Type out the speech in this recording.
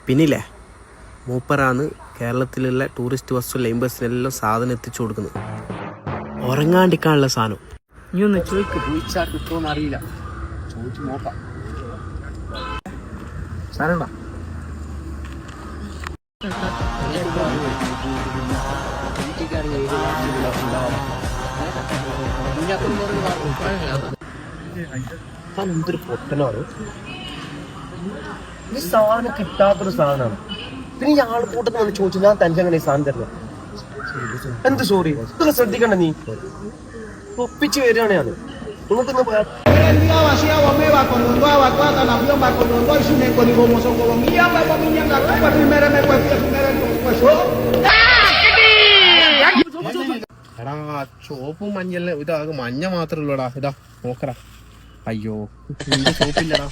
പിന്നില്ലേ മൂപ്പറാണ് കേരളത്തിലുള്ള tourist bus line ബസ്സിനെല്ലാം സാധനം എത്തിച്ചു കൊടുക്കുന്നത്. ഉറങ്ങാണ്ടിക്കാനുള്ള സാധനം. നീ ഒന്ന് ചോദിക്ക്, ചോദിച്ചാൽ കിട്ടുമോന്ന് അറിയില്ല. ചോദിച്ചു നോക്കാം. സാധനം എന്തൊരു പൊട്ടനാണ്. ഈ സാധനം കിട്ടാത്തൊരു സാധനമാണ്. പിന്നെ ഈ ആൾക്കൂട്ടത്തിൽ വന്ന് ചോദിച്ചു ഞാൻ തനിച്ചങ്ങനെ ഈ സാധനം തരുന്നത്. എന്ത് സോറി, ഇതൊക്കെ ശ്രദ്ധിക്കണ്ട. നീ ഒപ്പിച്ച് വരികയാണ് ഞാൻ. നിങ്ങൾക്കൊന്ന് എടാ ചോപ്പും മഞ്ഞല്ലേ, ഇതാകെ മഞ്ഞ മാത്രമേ ഉള്ളൂടാ. ഇതാ നോക്കടാ. അയ്യോ ചോപ്പില്ലടാ.